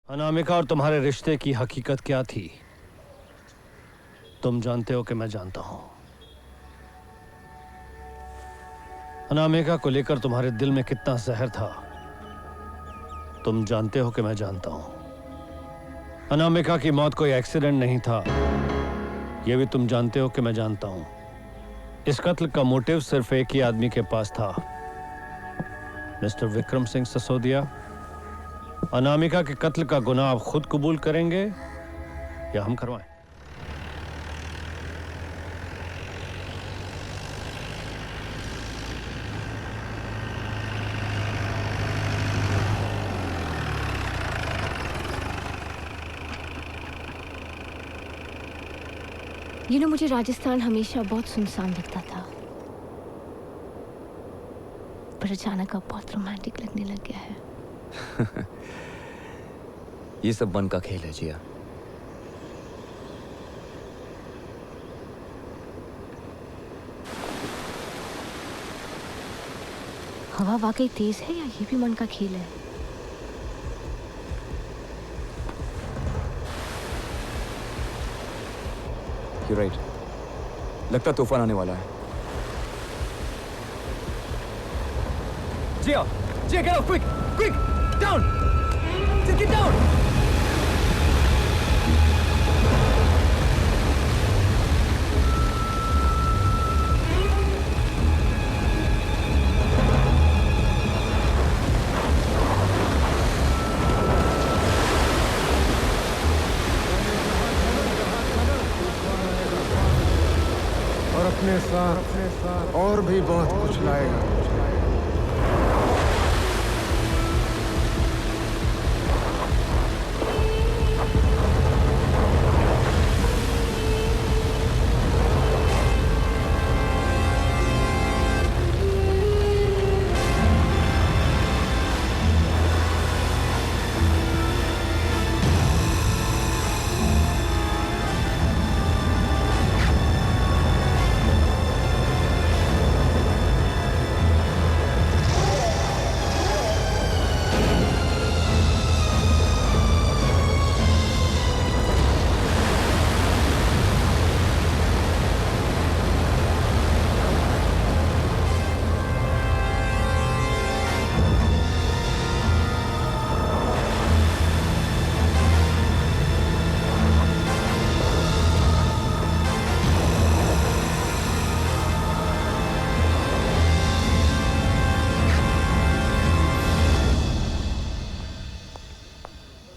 अनामिका और तुम्हारे रिश्ते की हकीकत क्या थी? तुम जानते हो कि मैं जानता हूं। अनामिका को लेकर तुम्हारे दिल में कितना जहर था, तुम जानते हो कि मैं जानता हूं। अनामिका की मौत कोई एक्सीडेंट नहीं था, यह भी तुम जानते हो कि मैं जानता हूं। इस कत्ल का मोटिव सिर्फ एक ही आदमी के पास था, मिस्टर विक्रम सिंह सिसोदिया। अनामिका के कत्ल का गुनाह आप खुद कबूल करेंगे या हम करवाएं? मुझे राजस्थान हमेशा बहुत सुनसान लगता था, पर अचानक अब बहुत रोमांटिक लगने लग गया है। ये सब मन का खेल है जिया। हवा वाकई तेज है या ये भी मन का खेल है? You're right. लगता तूफान आने वाला है। जिया, जिया, get out, quick, quick, down, just get down. और अपने साथ और भी बहुत कुछ लाएगा।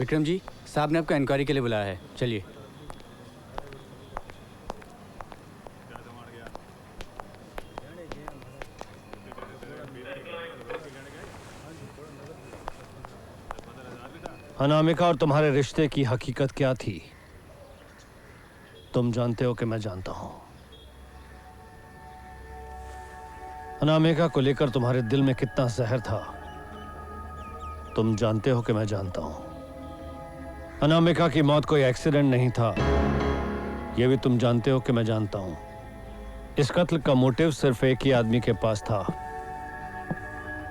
विक्रम जी, साहब ने आपको इंक्वायरी के लिए बुलाया है, चलिए। अनामिका और तुम्हारे रिश्ते की हकीकत क्या थी? तुम जानते हो कि मैं जानता हूं। अनामिका को लेकर तुम्हारे दिल में कितना जहर था, तुम जानते हो कि मैं जानता हूं। अनामिका की मौत कोई एक्सीडेंट नहीं था, यह भी तुम जानते हो कि मैं जानता हूं। इस कत्ल का मोटिव सिर्फ एक ही आदमी के पास था,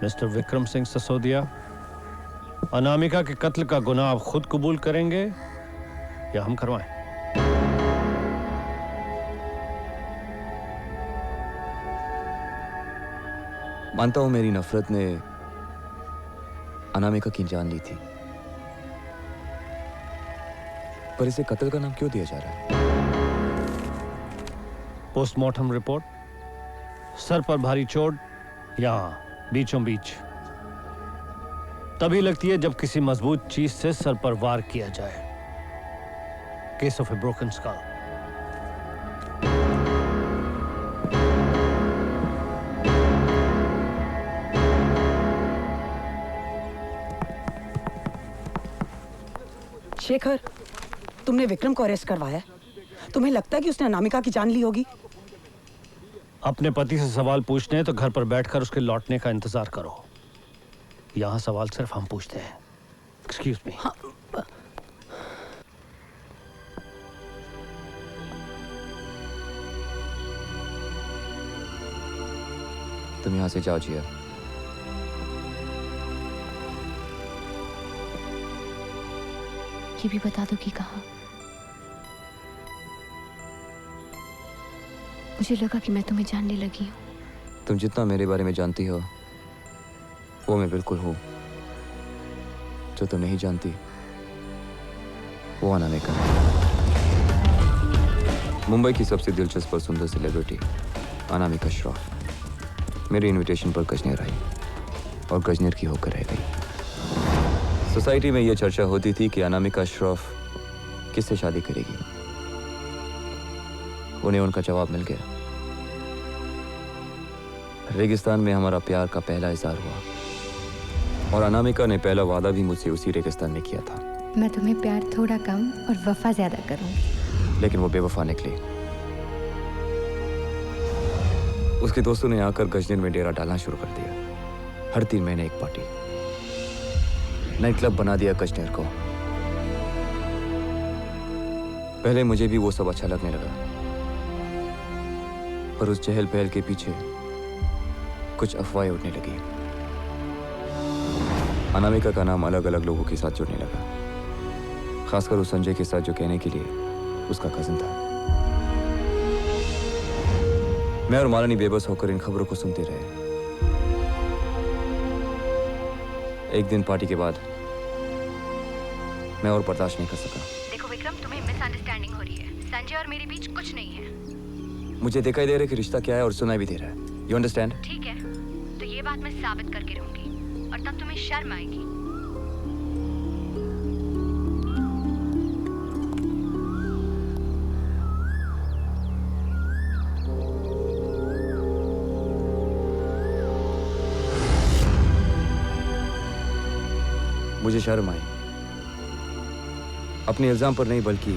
मिस्टर विक्रम सिंह सिसोदिया। अनामिका के कत्ल का गुनाह आप खुद कबूल करेंगे या हम करवाएं? मानता हूं मेरी नफरत ने अनामिका की जान ली थी, पर इसे कत्ल का नाम क्यों दिया जा रहा है? पोस्टमार्टम रिपोर्ट, सर पर भारी चोट, यहां बीचों बीच तभी लगती है जब किसी मजबूत चीज से सर पर वार किया जाए। Case of a broken skull. Shekhar, तुमने विक्रम को अरेस्ट करवाया। तुम्हें लगता है कि उसने अनामिका की जान ली होगी? अपने पति से सवाल पूछने हैं तो घर पर बैठकर उसके लौटने का इंतजार करो। यहां सवाल सिर्फ हम पूछते हैं। Excuse me. तुम यहां से जाओ जिया। ये भी बता दो कि कहाँ। मुझे लगा कि मैं तुम्हें जानने लगी हूँ। तुम जितना मेरे बारे में जानती हो वो मैं बिल्कुल हूँ। जो तुम नहीं जानती वो अनामिका। मुंबई की सबसे दिलचस्प और सुंदर सेलिब्रिटी अनामिका श्रॉफ मेरे इनविटेशन पर गजनेर आई और गजनेर की होकर रह गई। सोसाइटी में यह चर्चा होती थी कि अनामिका श्रॉफ किससे शादी करेगी। उन्हें उनका जवाब मिल गया। रेगिस्तान में हमारा प्यार का पहला इज़हार हुआ और अनामिका ने पहला वादा भी मुझसे उसी रेगिस्तान में किया था। मैं तुम्हें प्यार थोड़ा कम और वफा ज्यादा करूंगी। लेकिन वो बेवफा निकली। उसके दोस्तों ने आकर गजनेर में डेरा डालना शुरू कर दिया। हर 3 महीने एक पार्टी, नाइट क्लब बना दिया गजनेर को। पहले मुझे भी वो सब अच्छा लगने लगा, पर उस चहल पहल के पीछे कुछ अफवाहें उठने लगी। अनामिका का नाम अलग अलग लोगों के साथ जुड़ने लगा, खासकर उस संजय के साथ जो कहने के लिए उसका कजिन था। मैं और मालिनी बेबस होकर इन खबरों को सुनते रहे। एक दिन पार्टी के बाद मैं और बर्दाश्त नहीं कर सका। देखो विक्रम, तुम्हें मिसअंडरस्टैंडिंग हो रही है। संजय और मेरे बीच कुछ नहीं है। मुझे दिखाई दे रहा है कि रिश्ता क्या है और सुनाई भी दे रहा है। You understand? ठीक है, तो ये बात मैं साबित करके रहूंगी और तब तुम्हें शर्म आएगी। मुझे शर्म आई, अपने इल्जाम पर नहीं बल्कि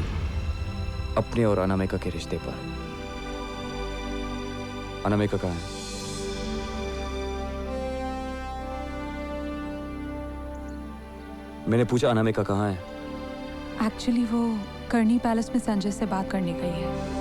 अपने और अनामिका के रिश्ते पर। अनामिका कहाँ है? मैंने पूछा अनामिका कहाँ है? एक्चुअली वो कर्णी पैलेस में संजय से बात करने गई है।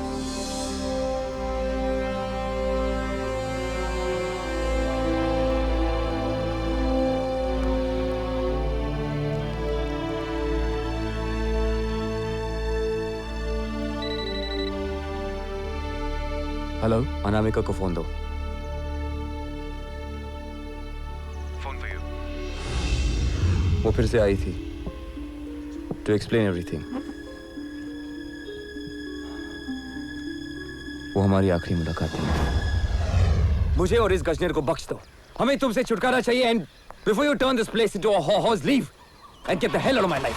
हेलो, अनामिका को फोन दो। Phone for you. वो फिर से आई थी टू एक्सप्लेन एवरीथिंग। वो हमारी आखिरी मुलाकात थी। मुझे और इस गजनेर को बख्श दो। हमें तुमसे छुटकारा चाहिए and before U turn this place into a house, leave and get the hell out of my life.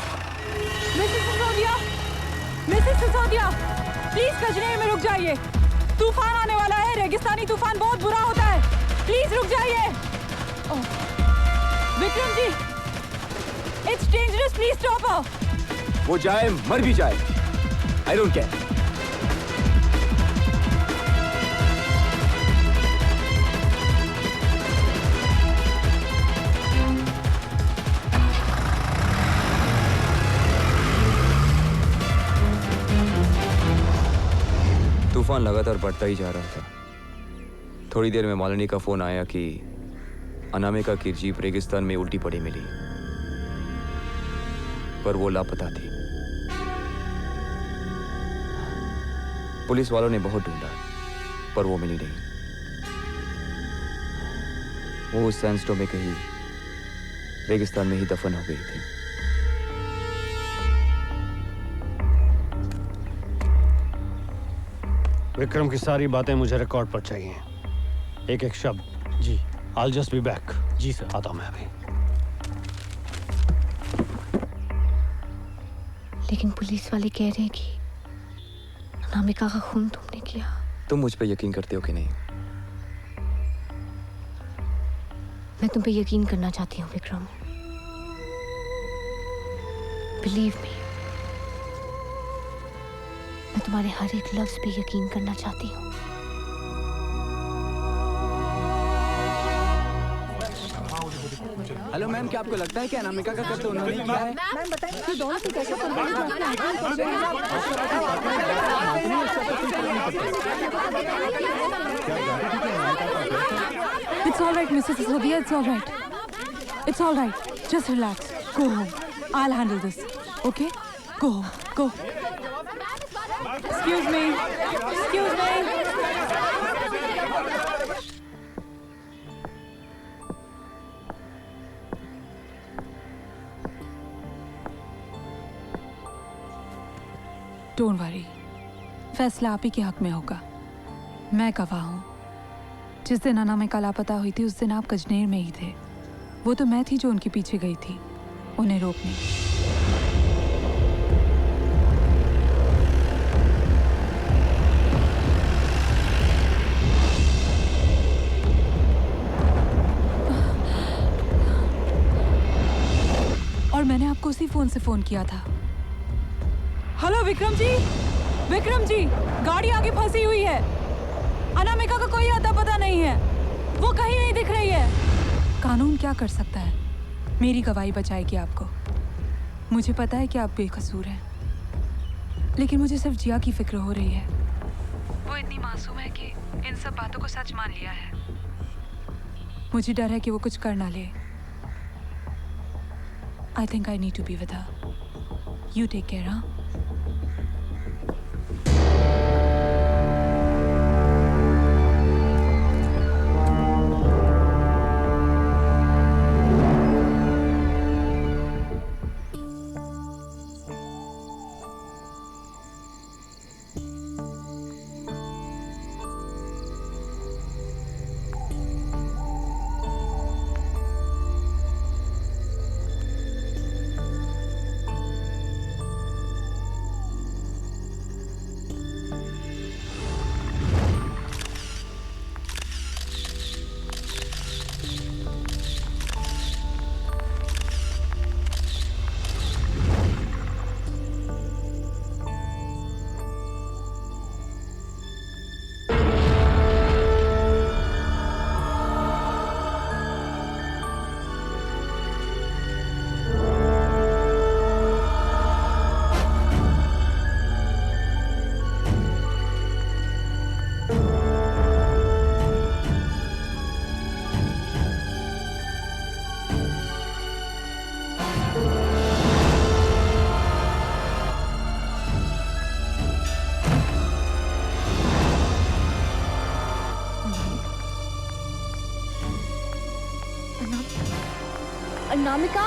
Mrs Sisodia, please Gajner में रुक जाइए। तूफान आने वाला है। रेगिस्तानी तूफान बहुत बुरा होता है। प्लीज रुक जाइए। Vikram ji, it's dangerous, please stop her. वो जाए, मर भी जाए, आई डोंट केयर। तूफान लगातार बढ़ता ही जा रहा था। थोड़ी देर में मालिनी का फोन आया कि अनामिका की जीप रेगिस्तान में उल्टी पड़ी मिली, पर वो लापता थी। पुलिस वालों ने बहुत ढूंढा, पर वो मिली नहीं। वो उस सैंडस्टोन में कहीं रेगिस्तान में ही दफन हो गई थी। विक्रम की सारी बातें मुझे रिकॉर्ड पर चाहिए, एक एक शब्द। जी, I'll just be back। जी सर, आता हूं मैं अभी। लेकिन पुलिस वाले कह रहे हैं कि अनामिका का खून तुमने किया। तुम मुझ पे यकीन करते हो कि नहीं? मैं तुम पे यकीन करना चाहती हूँ विक्रम। बिलीव मी, मैं तुम्हारे हर एक लफ्ज पे यकीन करना चाहती हूँ। हेलो मैम, क्या आपको लगता है कि अनामिका का कत्ल उन्होंने किया है? मैम बताइए कि दोनों की कैसे It's all right, Mrs. Sisodia. It's all right. It's all right. Just relax. Go home. I'll handle this. Okay? Go, go. Excuse me. Excuse me. Don't worry. फैसला आप ही के हक में होगा। मैं गवाह हूँ। जिस दिन अनामिका लापता हुई थी उस दिन आप कजनेर में ही थे। वो तो मैं थी जो उनके पीछे गई थी उन्हें रोकने। और मैंने आपको उसी फोन से फोन किया था। हेलो विक्रम जी, विक्रम जी, गाड़ी आगे फंसी हुई है। अनामिका का कोई अता पता नहीं है, वो कहीं नहीं दिख रही है। कानून क्या कर सकता है? मेरी गवाही बचाएगी आपको। मुझे पता है कि आप बेकसूर हैं, लेकिन मुझे सिर्फ जिया की फिक्र हो रही है। वो इतनी मासूम है कि इन सब बातों को सच मान लिया है। मुझे डर है कि वो कुछ कर ना ले। I think I need to be with her. You take care, huh? Anamika